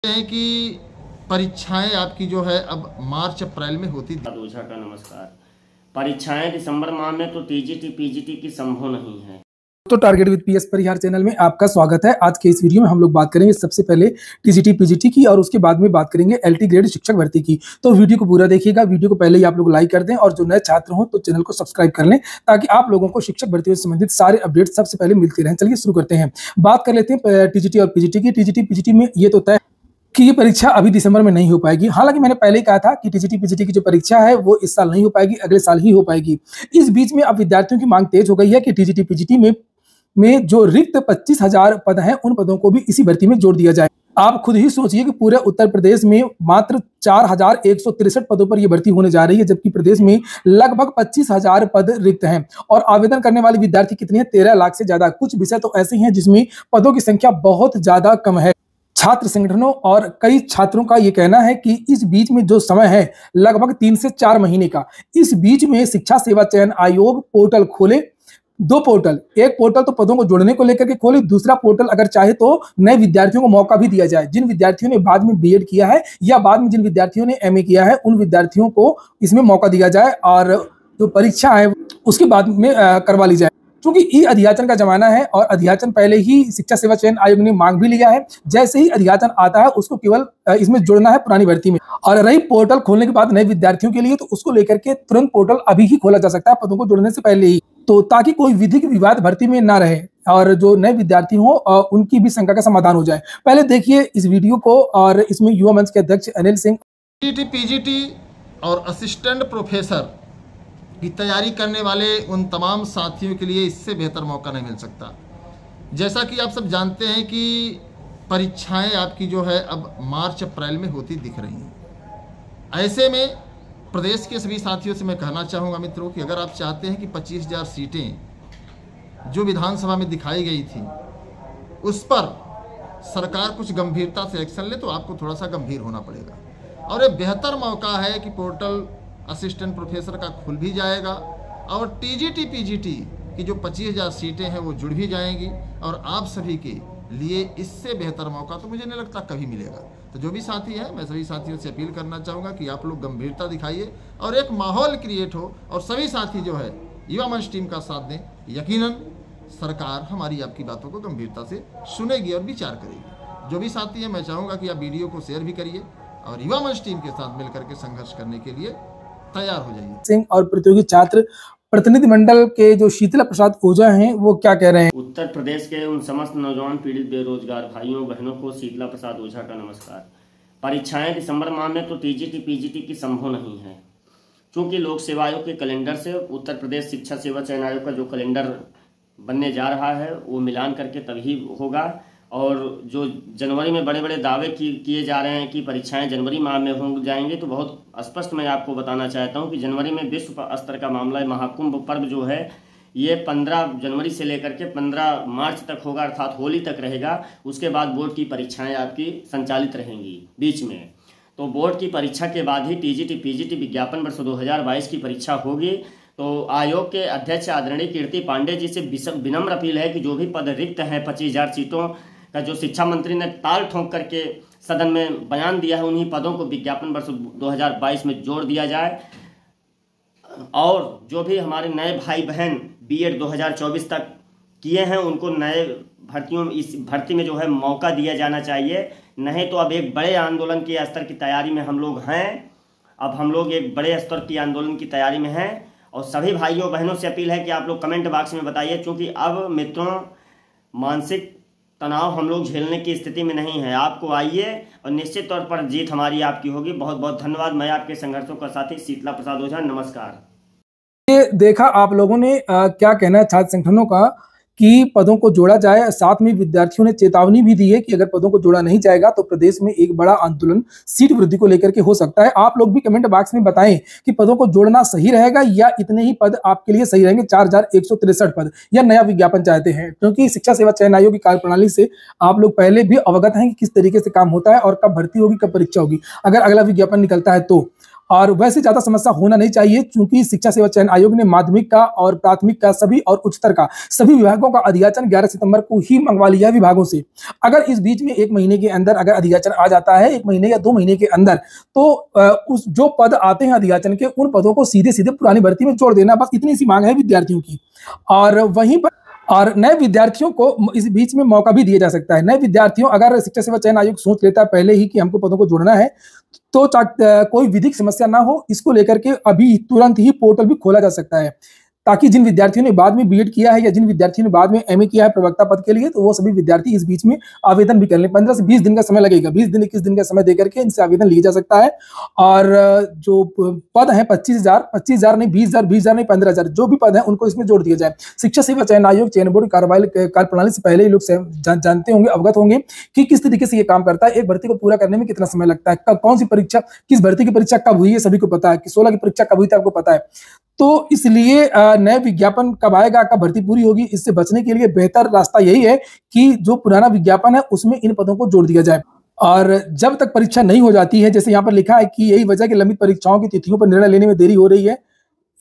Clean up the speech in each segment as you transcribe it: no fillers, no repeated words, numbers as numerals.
हैं कि परीक्षाएं आपकी जो है अब मार्च अप्रैल में होती। ओझा का नमस्कार। परीक्षाएं दिसंबर माह में तो टीजीटी पीजीटी की संभव नहीं है। तो target with PS Parihar channel में आपका स्वागत है। आज के इस वीडियो में हम लोग बात करेंगे सबसे पहले टीजीटी पीजीटी की और उसके बाद में बात करेंगे एलटी ग्रेड शिक्षक भर्ती की। तो वीडियो को पूरा देखिएगा। वीडियो को पहले ही आप लोग लाइक कर दें और जो नए छात्र हो तो चैनल को सब्सक्राइब कर लें ताकि आप लोगों को शिक्षक भर्ती से संबंधित सारे अपडेट सबसे पहले मिलते रहें। चलिए शुरू करते हैं। बात कर लेते हैं टीजीटी और पीजीटी की। टीजीटी पीजीटी में ये तो तय कि ये परीक्षा अभी दिसंबर में नहीं हो पाएगी। हालांकि मैंने पहले ही कहा था कि टीजीटी पीजीटी की जो परीक्षा है वो इस साल नहीं हो पाएगी, अगले साल ही हो पाएगी। इस बीच में अब विद्यार्थियों की मांग तेज हो गई है कि टीजीटी पीजीटी में जो रिक्त 25,000 पद हैं उन पदों को भी इसी भर्ती में जोड़ दिया जाए। आप खुद ही सोचिए कि पूरे उत्तर प्रदेश में मात्र 4,163 पदों पर यह भर्ती होने जा रही है, जबकि प्रदेश में लगभग 25,000 पद रिक्त हैं। और आवेदन करने वाले विद्यार्थी कितने हैं? 13 लाख से ज्यादा। कुछ विषय तो ऐसे हैं जिसमें पदों की संख्या बहुत ज्यादा कम है। छात्र संगठनों और कई छात्रों का यह कहना है कि इस बीच में जो समय है लगभग 3 से 4 महीने का, इस बीच में शिक्षा सेवा चयन आयोग पोर्टल खोले। 2 पोर्टल, एक पोर्टल तो पदों को जोड़ने को लेकर के खोले, दूसरा पोर्टल अगर चाहे तो नए विद्यार्थियों को मौका भी दिया जाए। जिन विद्यार्थियों ने बाद में बीएड किया है या बाद में जिन विद्यार्थियों ने एमए किया है उन विद्यार्थियों को इसमें मौका दिया जाए और जो परीक्षा है उसके बाद में करवा ली जाए। क्योंकि ई अध्याचन का जमाना है और अध्याचन पहले ही शिक्षा सेवा चयन आयोग ने मांग भी लिया है। जैसे ही अध्याचन आता है उसको केवल इसमें जोड़ना है पुरानी भर्ती में। और रही पोर्टल खोलने के बाद नए विद्यार्थियों के लिए, तो उसको लेकर के तुरंत पोर्टल अभी ही खोला जा सकता है पदों को जोड़ने से पहले ही, तो ताकि कोई विधिक विवाद भर्ती में ना रहे और जो नए विद्यार्थी हो उनकी भी शंका का समाधान हो जाए। पहले देखिए इस वीडियो को। और इसमें युवा मंच के अध्यक्ष अनिल सिंह। टीजीटी पीजीटी और असिस्टेंट प्रोफेसर की तैयारी करने वाले उन तमाम साथियों के लिए इससे बेहतर मौका नहीं मिल सकता। जैसा कि आप सब जानते हैं कि परीक्षाएं आपकी जो है अब मार्च अप्रैल में होती दिख रही हैं। ऐसे में प्रदेश के सभी साथियों से मैं कहना चाहूँगा मित्रों कि अगर आप चाहते हैं कि 25,000 सीटें जो विधानसभा में दिखाई गई थी उस पर सरकार कुछ गंभीरता से एक्शन ले, तो आपको थोड़ा सा गंभीर होना पड़ेगा। और ये बेहतर मौका है कि पोर्टल असिस्टेंट प्रोफेसर का खुल भी जाएगा और टीजीटी पीजीटी की जो 25,000 सीटें हैं वो जुड़ भी जाएंगी और आप सभी के लिए इससे बेहतर मौका तो मुझे नहीं लगता कभी मिलेगा। तो जो भी साथी हैं, मैं सभी साथियों से अपील करना चाहूँगा कि आप लोग गंभीरता दिखाइए और एक माहौल क्रिएट हो और सभी साथी जो है युवा मंच टीम का साथ दें। यकीनन सरकार हमारी आपकी बातों को गंभीरता से सुनेगी और विचार करेगी। जो भी साथी हैं, मैं चाहूँगा कि आप वीडियो को शेयर भी करिए और युवा मंच टीम के साथ मिलकर के संघर्ष करने के लिए तैयार हो जाइए। सिंह और प्रतियोगी छात्र प्रतिनिधि मंडल के जो शीतला प्रसाद ओझा हैं वो क्या कह रहे हैं? उत्तर प्रदेश के उन समस्त नौजवान पीड़ित बेरोजगार भाइयों बहनों को शीतला प्रसाद ओझा का नमस्कार। परीक्षाएं दिसंबर माह में तो टीजीटी पीजीटी की संभव नहीं है, क्योंकि लोक सेवा आयोग के कैलेंडर से उत्तर प्रदेश शिक्षा सेवा चयन आयोग का जो कैलेंडर बनने जा रहा है वो मिलान करके तभी होगा। और जो जनवरी में बड़े बड़े दावे किए जा रहे हैं कि परीक्षाएं जनवरी माह में हो जाएंगे, तो बहुत स्पष्ट मैं आपको बताना चाहता हूं कि जनवरी में विश्व स्तर का मामला महाकुंभ पर्व जो है ये 15 जनवरी से लेकर के 15 मार्च तक होगा, अर्थात होली तक रहेगा। उसके बाद बोर्ड की परीक्षाएं आपकी संचालित रहेंगी बीच में। तो बोर्ड की परीक्षा के बाद ही टीजीटी पीजीटी विज्ञापन वर्ष 2022 की परीक्षा होगी। तो आयोग के अध्यक्ष आदरणीय कीर्ति पांडे जी से विनम्र अपील है कि जो भी पद रिक्त हैं 25,000 सीटों का जो शिक्षा मंत्री ने ताल ठोंक करके सदन में बयान दिया है, उन्हीं पदों को विज्ञापन वर्ष 2022 में जोड़ दिया जाए। और जो भी हमारे नए भाई बहन बीएड 2024 तक किए हैं उनको नए इस भर्ती में जो है मौका दिया जाना चाहिए। नहीं तो अब एक बड़े आंदोलन के स्तर की तैयारी में हम लोग हैं। अब हम लोग एक बड़े स्तर की आंदोलन की तैयारी में हैं और सभी भाइयों बहनों से अपील है कि आप लोग कमेंट बॉक्स में बताइए, क्योंकि अब मित्रों मानसिक तनाव हम लोग झेलने की स्थिति में नहीं है। आपको आइए और निश्चित तौर पर जीत हमारी आपकी होगी। बहुत बहुत धन्यवाद। मैं आपके संघर्षों का साथी शीतला प्रसाद ओझा, नमस्कार। ये देखा आप लोगों ने क्या कहना है छात्र संगठनों का कि पदों को जोड़ा जाए। साथ में विद्यार्थियों ने चेतावनी भी दी है कि अगर पदों को जोड़ा नहीं जाएगा तो प्रदेश में एक बड़ा आंदोलन सीट वृद्धि को लेकर के हो सकता है। आप लोग भी कमेंट बॉक्स में बताएं कि पदों को जोड़ना सही रहेगा या इतने ही पद आपके लिए सही रहेंगे, 4,163 पद, या नया विज्ञापन चाहते हैं। क्योंकि शिक्षा सेवा चयन आयोग की कार्यप्रणाली से आप लोग पहले भी अवगत हैं कि किस तरीके से काम होता है और कब भर्ती होगी, कब परीक्षा होगी, अगर अगला विज्ञापन निकलता है तो। और वैसे ज्यादा समस्या होना नहीं चाहिए, क्योंकि शिक्षा सेवा चयन आयोग ने माध्यमिक का और प्राथमिक का सभी और उच्चतर का सभी विभागों का अधियाचन 11 सितंबर को ही मंगवा लिया है विभागों से। अगर इस बीच में 1 महीने के अंदर अगर अधियाचन आ जाता है, 1 महीने या 2 महीने के अंदर, तो उस जो पद आते हैं अधियाचन के, उन पदों को सीधे सीधे पुरानी भर्ती में जोड़ देना, बस इतनी सी मांग है विद्यार्थियों की। और वहीं पर और नए विद्यार्थियों को इस बीच में मौका भी दिया जा सकता है। नए विद्यार्थियों, अगर शिक्षा सेवा चयन आयोग सोच लेता है पहले ही कि हमको पदों को जोड़ना है, तो कोई विधिक समस्या ना हो, इसको लेकर के अभी तुरंत ही पोर्टल भी खोला जा सकता है, ताकि जिन विद्यार्थियों ने बाद में बीएड किया है या जिन विद्यार्थियों ने बाद में एमए किया है प्रवक्ता पद के लिए, तो वो सभी विद्यार्थी इस बीच में आवेदन भी कर लें। 15 से 20 दिन का समय लगेगा, 20 दिन 21 दिन का समय देकर के इनसे आवेदन लिया जा सकता है। और जो पद है 25,000 नहीं, 20,000, 20,000 नहीं, 15,000 जो भी पद है उनको इसमें जोड़ दिया जाए। शिक्षा सेवा चयन आयोग चयन बोर्ड कार्यप्रणाली से पहले ही लोग जानते होंगे, अवगत होंगे कि किस तरीके से ये काम करता है, एक भर्ती को पूरा करने में कितना समय लगता है, कौन सी परीक्षा, किस भर्ती की परीक्षा कब हुई है सभी को पता है, कि 16 की परीक्षा कब हुई थी आपको पता है। तो इसलिए नए विज्ञापन कब आएगा, कब भर्ती पूरी होगी, इससे बचने के लिए बेहतर रास्ता यही है कि जो पुराना विज्ञापन है उसमें इन पदों को जोड़ दिया जाए। और जब तक परीक्षा नहीं हो जाती है, जैसे यहाँ पर लिखा है कि यही वजह कि लंबित परीक्षाओं की तिथियों पर निर्णय लेने में देरी हो रही है,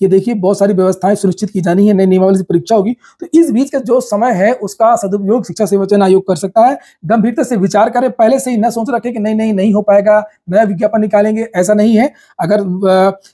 ये देखिए बहुत सारी व्यवस्थाएं सुनिश्चित की जानी है, नई नियमावली से परीक्षा होगी, तो इस बीच का जो समय है उसका सदुपयोग शिक्षा सेवा चयन आयोग कर सकता है। गंभीरता से विचार करें, पहले से ही न सोच रखे कि नहीं हो पाएगा, नया विज्ञापन निकालेंगे, ऐसा नहीं है। अगर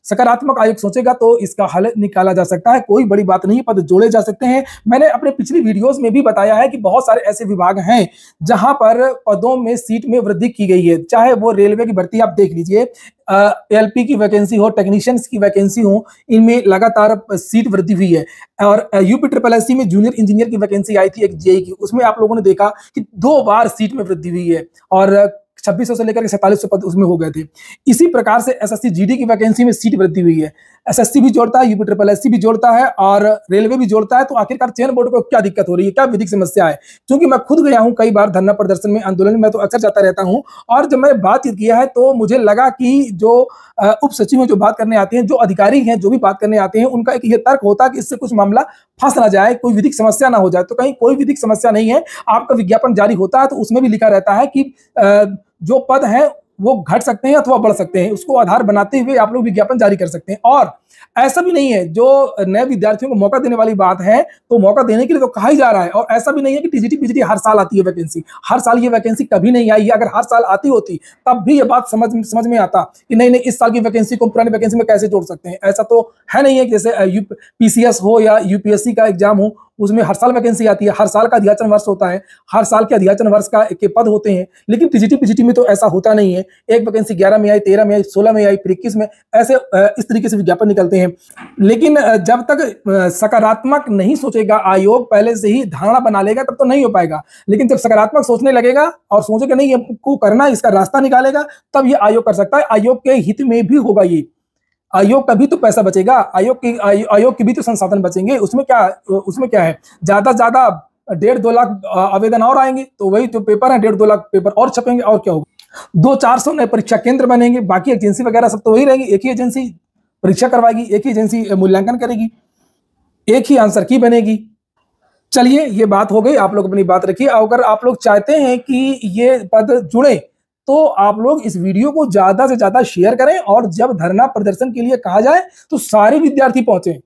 सकारात्मक आयोग सोचेगा तो इसका हल निकाला जा सकता है, कोई बड़ी बात नहीं, पद जोड़े जा सकते हैं। मैंने अपने पिछली वीडियोज में भी बताया है कि बहुत सारे ऐसे विभाग हैं जहां पर पदों में सीट में वृद्धि की गई है, चाहे वो रेलवे की भर्ती आप देख लीजिए, एलपी की वैकेंसी हो, टेक्नीशियंस की वैकेंसी हो, इनमें लगातार सीट वृद्धि हुई है। और यूपी SSSC में जूनियर इंजीनियर की वैकेंसी आई थी एक जेई की, उसमें आप लोगों ने देखा कि 2 बार सीट में वृद्धि हुई है और 2600 से लेकर 4700 पद उसमें हो गए थे। इसी प्रकार से एसएससी जीडी की वैकेंसी में सीट वृद्धि हुई है। एसएससी भी जोड़ता है, यूपी SSSC भी जोड़ता है और रेलवे भी जोड़ता है। तो आखिरकार चयन बोर्ड को क्या दिक्कत हो रही है, क्या विधिक समस्या है? क्योंकि मैं खुद गया हूं कई बार धरना प्रदर्शन में, आंदोलन में, तो अक्सर जाता रहता हूं, और जब मैंने बातचीत किया है तो मुझे लगा कि जो उप सचिव हैं, जो बात करने आते हैं, जो अधिकारी हैं जो भी बात करने आते हैं, उनका एक ये तर्क होता है कि इससे कुछ मामला फंस ना जाए, कोई विधिक समस्या ना हो जाए। तो कहीं कोई विधिक समस्या नहीं है। आपका विज्ञापन जारी होता है तो उसमें भी लिखा रहता है कि जो पद हैं वो घट सकते हैं अथवा बढ़ सकते हैं, उसको आधार बनाते हुए आप लोग विज्ञापन जारी कर सकते हैं। और ऐसा भी नहीं है, जो नए विद्यार्थियों को मौका देने वाली बात है तो मौका देने के लिए तो कहा ही जा रहा है। और ऐसा भी नहीं है कि टीजीटी पीजीटी हर साल आती है वैकेंसी, हर साल ये वैकेंसी कभी नहीं आई है। अगर हर साल आती होती तब भी ये बात समझ में आता कि नहीं इस साल की वैकेंसी को पुरानी वैकेंसी में कैसे जोड़ सकते हैं। ऐसा तो है नहीं है कि जैसे पीसीएस हो या यूपीएससी का एग्जाम हो, उसमें हर साल वैकेंसी आती है, हर साल का अधियाचन वर्ष होता है, हर साल के अधियाचन वर्ष के पद होते हैं। लेकिन टीजीटी पीजीटी में तो ऐसा होता नहीं है। एक वैकेंसी 11 में आई, 13 में आई, 16 में आई, फिर 21 में, ऐसे इस तरीके से विज्ञापन निकलते हैं। लेकिन जब तक सकारात्मक नहीं सोचेगा आयोग, पहले से ही धारणा बना लेगा, तब तो नहीं हो पाएगा। लेकिन जब सकारात्मक सोचने लगेगा और सोचेगा नहीं हमको करना, इसका रास्ता निकालेगा, तब ये आयोग कर सकता है। आयोग के हित में भी होगा ये। आयोग का भी तो पैसा बचेगा, आयोग के भी तो संसाधन बचेंगे। उसमें क्या है, ज्यादा से ज्यादा 1.5-2 लाख आवेदन और आएंगे, तो वही तो पेपर है, 1.5-2 लाख पेपर और छपेंगे, और क्या होगा। 200-400 नए परीक्षा केंद्र बनेंगे, बाकी एजेंसी वगैरह सब तो वही रहेंगी। एक ही एजेंसी परीक्षा करवाएगी, एक ही एजेंसी मूल्यांकन करेगी, एक ही आंसर की बनेगी। चलिए ये बात हो गई, आप लोग अपनी बात रखिए। अगर आप लोग चाहते हैं कि ये पद जुड़े तो आप लोग इस वीडियो को ज्यादा से ज्यादा शेयर करें, और जब धरना प्रदर्शन के लिए कहा जाए तो सारे विद्यार्थी पहुंचे।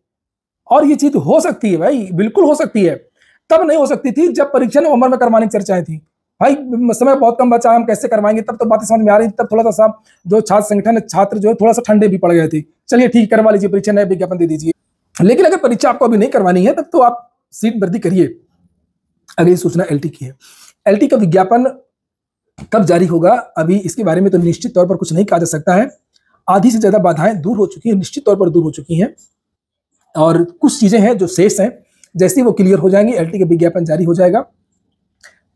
और ये चीज हो सकती है भाई, बिल्कुल हो सकती है। तब नहीं हो सकती थी जब परीक्षा नवंबर में करवाने की चर्चाएं थी। भाई समय बहुत कम बचा है, हम कैसे करवाएंगे, तब तो बातें समझ में आ रही थी। तब थोड़ा सा जो छात्र संगठन है, छात्र जो है थोड़ा सा ठंडे भी पड़ गए थे। चलिए ठीक, करवा लीजिए परीक्षा, नया विज्ञापन दे दीजिए। लेकिन अगर परीक्षा आपको अभी नहीं करवानी है, तब तो आप सीट वृद्धि करिए। अगली सूचना एलटी की है। एलटी का विज्ञापन कब जारी होगा, अभी इसके बारे में तो निश्चित तौर पर कुछ नहीं कहा जा सकता है। आधी से ज्यादा बाधाएं दूर हो चुकी हैं, निश्चित तौर पर दूर हो चुकी हैं, और कुछ चीजें हैं जो शेष हैं। जैसे वो क्लियर हो जाएंगी, एलटी का विज्ञापन जारी हो जाएगा।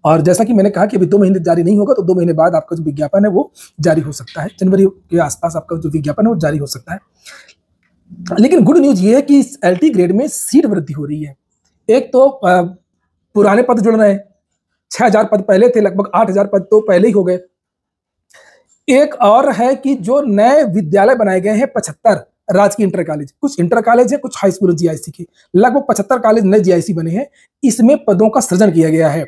और जैसा कि मैंने कहा कि अभी 2 महीने जारी नहीं होगा, तो 2 महीने बाद आपका जो विज्ञापन है वो जारी हो सकता है। जनवरी के आसपास आपका जो विज्ञापन है वो जारी हो सकता है। लेकिन गुड न्यूज ये है कि इस एलटी ग्रेड में सीट वृद्धि हो रही है। एक तो पुराने पद जुड़ रहे हैं, 6000 पद पहले थे, लगभग 8000 पद तो पहले ही हो गए। एक और है कि जो नए विद्यालय बनाए गए हैं 75 राजकीय इंटर कॉलेज, कुछ इंटर कॉलेज है, कुछ हाई स्कूल जीआईसी के, लगभग 75 कॉलेज नए जीआईसी बने हैं। इसमें पदों का सृजन किया गया है।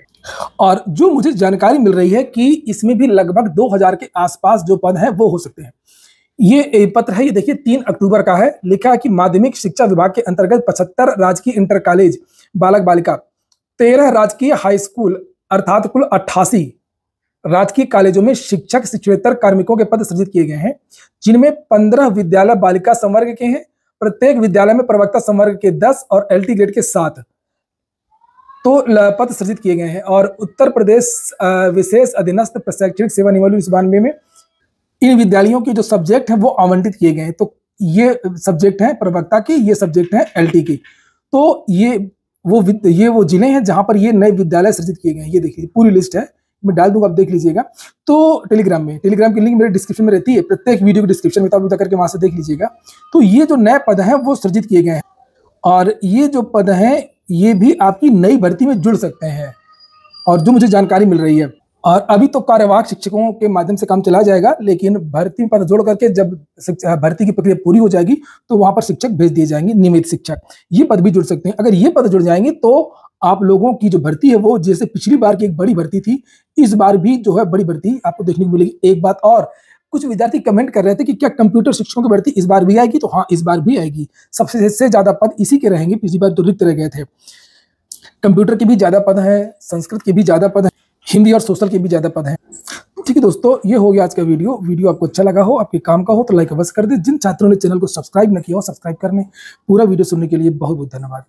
और जो मुझे जानकारी मिल रही है कि इसमें भी लगभग 2000 के आसपास जो पद हैं वो हो सकते हैं। ये पत्र है, ये देखिए 3 अक्टूबर का है। लिखा है कि माध्यमिक शिक्षा विभाग के अंतर्गत 75 राजकीय इंटर कॉलेज बालक बालिका, 13 राजकीय हाई स्कूल अर्थात कुल 88 राजकीय कॉलेजों में शिक्षक शिक्षकेतर कार्मिकों के पद सृजित किए गए हैं, जिनमें 15 विद्यालय बालिका संवर्ग के हैं। प्रत्येक विद्यालय में प्रवक्ता संवर्ग के 10 और एलटी ग्रेड के 7 तो पद सृजित किए गए हैं। और उत्तर प्रदेश विशेष अधीनस्थ प्रशैक्षणिक सेवा नियमावली 1992 में इन विद्यालयों के जो सब्जेक्ट हैं वो आवंटित किए गए हैं। तो ये सब्जेक्ट हैं प्रवक्ता के, ये सब्जेक्ट हैं एलटी के। तो ये वो जिले हैं जहां पर ये नए विद्यालय सृजित किए गए हैं। ये देखिए पूरी लिस्ट है, मैं डाल दूंगा, आप देख लीजिएगा। तो टेलीग्राम की लिंक मेरे डिस्क्रिप्शन में रहती है, प्रत्येक वीडियो के डिस्क्रिप्शन में, तो आप करके वहां से देख लीजिएगा। तो ये जो नए पद हैं वो सृजित किए गए हैं, और ये जो पद हैं ये भी आपकी नई भर्ती में जुड़ सकते हैं, और जो मुझे जानकारी मिल रही है। और अभी तो कार्यवाहक शिक्षकों के माध्यम से काम चला जाएगा, लेकिन भर्ती पद जोड़ करके जब भर्ती की प्रक्रिया पूरी हो जाएगी तो वहां पर शिक्षक भेज दिए जाएंगे, नियमित शिक्षक। ये पद भी जुड़ सकते हैं। अगर ये पद जुड़ जाएंगे तो आप लोगों की जो भर्ती है वो, जैसे पिछली बार की एक बड़ी भर्ती थी, इस बार भी जो है बड़ी भर्ती आपको देखने को मिलेगी। एक बात और, कुछ विद्यार्थी कमेंट कर रहे थे कि क्या कंप्यूटर शिक्षकों की भर्ती इस बार भी आएगी, तो हाँ, इस बार भी आएगी। सबसे ज्यादा पद इसी के रहेंगे, पिछली बार तो रिक्त रह गए थे। कंप्यूटर के भी ज्यादा पद हैं, संस्कृत के भी ज्यादा पद हैं, हिंदी और सोशल के भी ज्यादा पद हैं। ठीक है दोस्तों, ये हो गया आज का वीडियो आपको अच्छा लगा हो, आपके काम का हो तो लाइक अवश्य कर दे। जिन छात्रों ने चैनल को सब्सक्राइब न किया हो, सब्सक्राइब करने। पूरा वीडियो सुनने के लिए बहुत बहुत धन्यवाद।